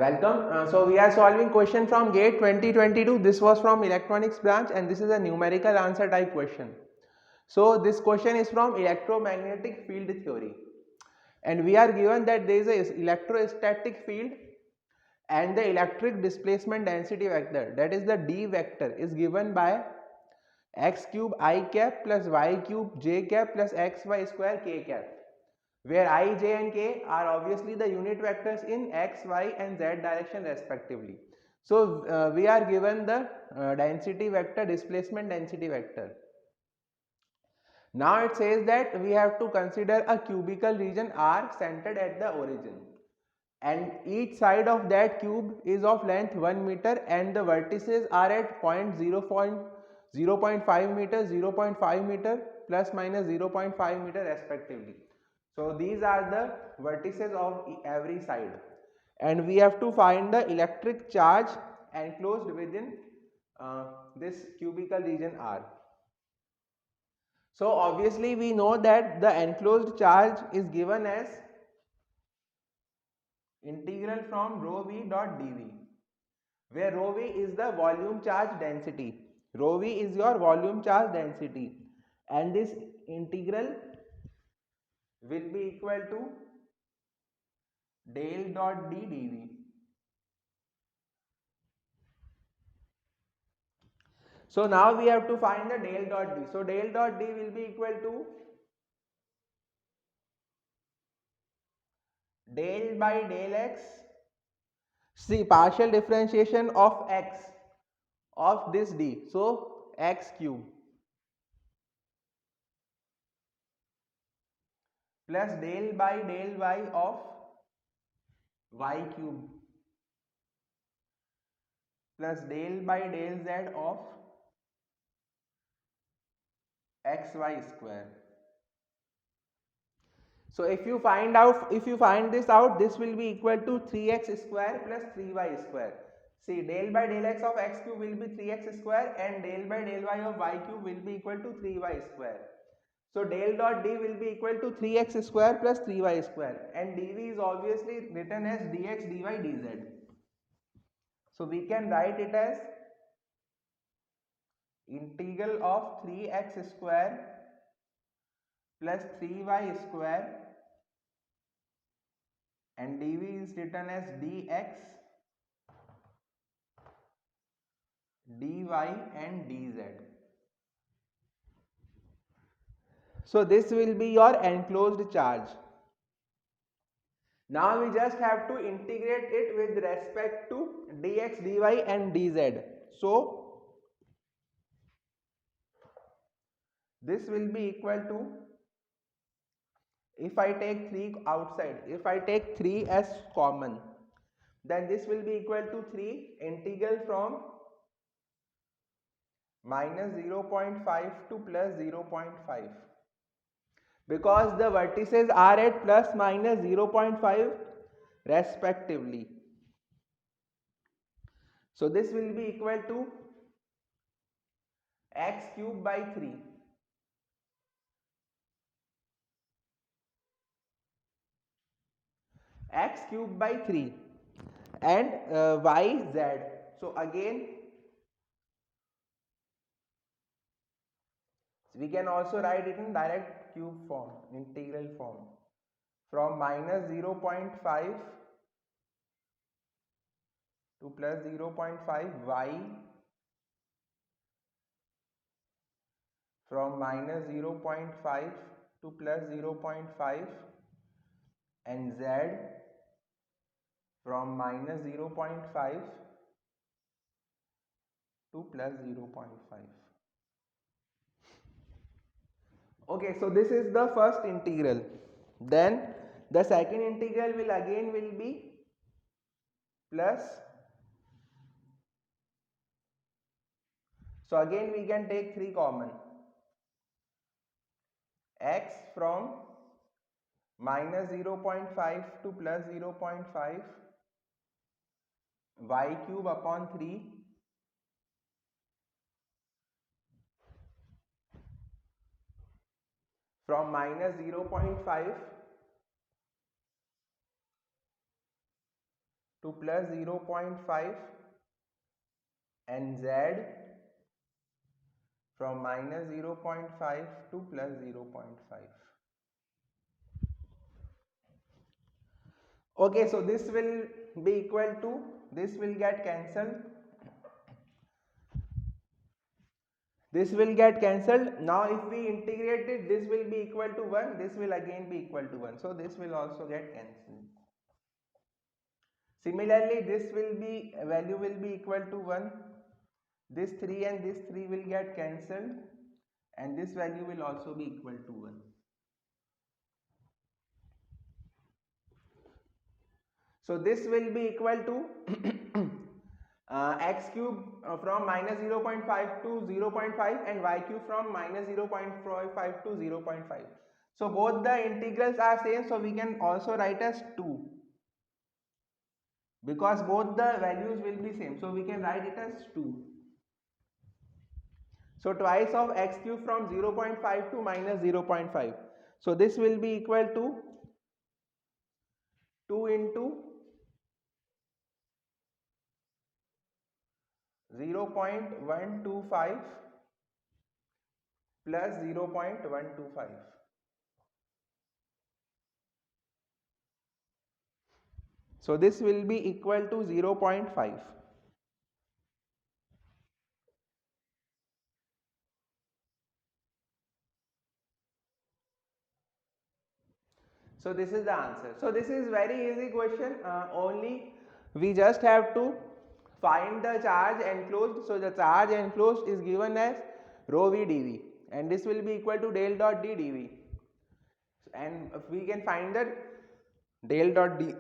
Welcome. So we are solving question from GATE 2022. This was from electronics branch and this is a numerical answer type question. So this question is from electromagnetic field theory. And we are given that there is an electrostatic field and the electric displacement density vector, that is the D vector, is given by x cube I cap plus y cube j cap plus xy square k cap, where I, j and k are obviously the unit vectors in x, y and z direction respectively. So we are given the density vector, displacement density vector. Now it says that we have to consider a cubical region R centered at the origin, and each side of that cube is of length 1 meter and the vertices are at point 0.5 meter, 0.5 meter, plus minus 0.5 meter respectively. So these are the vertices of every side, and we have to find the electric charge enclosed within this cubical region R. So obviously we know that the enclosed charge is given as integral from rho v dot dv, where rho v is the volume charge density. Rho v is your volume charge density, and this integral will be equal to del dot d dv. So now we have to find the del dot d. So del dot d will be equal to del by del x. See, partial differentiation of x of this d. So x cube plus del by del y of y cube plus del by del z of xy square. So if you find this out, this will be equal to 3x square plus 3y square. See, del by del x of x cube will be 3x square and del by del y of y cube will be equal to 3y square. So del dot d will be equal to 3x square plus 3y square, and dv is obviously written as dx dy dz. So we can write it as integral of 3x square plus 3y square, and dv is written as dx dy and dz. So this will be your enclosed charge. Now we just have to integrate it with respect to dx dy and dz. So this will be equal to, if I take 3 outside, if I take 3 as common, then this will be equal to 3 integral from minus 0.5 to plus 0.5, because the vertices are at plus minus 0.5 respectively. So this will be equal to x cube by 3 x cube by 3 and yz. So again we can also write it in direct cube form, integral form, from minus 0.5 to plus 0.5 y, from minus 0.5 to plus 0.5, and z from minus 0.5 to plus 0.5. Okay, so this is the first integral. Then the second integral will be plus. So again we can take 3 common. X from minus 0.5 to plus 0.5, y cube upon 3 from minus 0.5 to plus 0.5 and Z from minus 0.5 to plus 0.5. Okay, so this will be equal to, this will get cancelled, this will get cancelled. Now if we integrate it, this will be equal to 1, this will again be equal to 1, so this will also get cancelled. Similarly, this will be, value will be equal to 1, this 3 and this 3 will get cancelled, and this value will also be equal to 1. So this will be equal to x cube from minus 0.5 to 0.5 and y cube from minus 0.5 to 0.5. So both the integrals are same, so we can also write as 2 because both the values will be same, so we can write it as 2. So twice of x cube from 0.5 to minus 0.5. So this will be equal to 2 into 0.125 plus 0.125. So this will be equal to 0.5. So this is the answer. So this is very easy question. Only we just have to find the charge enclosed. So the charge enclosed is given as rho v dv, and this will be equal to del dot d dv. And if we can find the del dot d.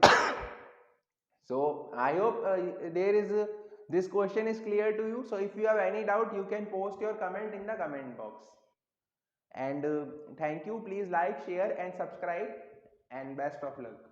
So I hope this question is clear to you. So if you have any doubt, you can post your comment in the comment box. And thank you. Please like, share and subscribe, and best of luck.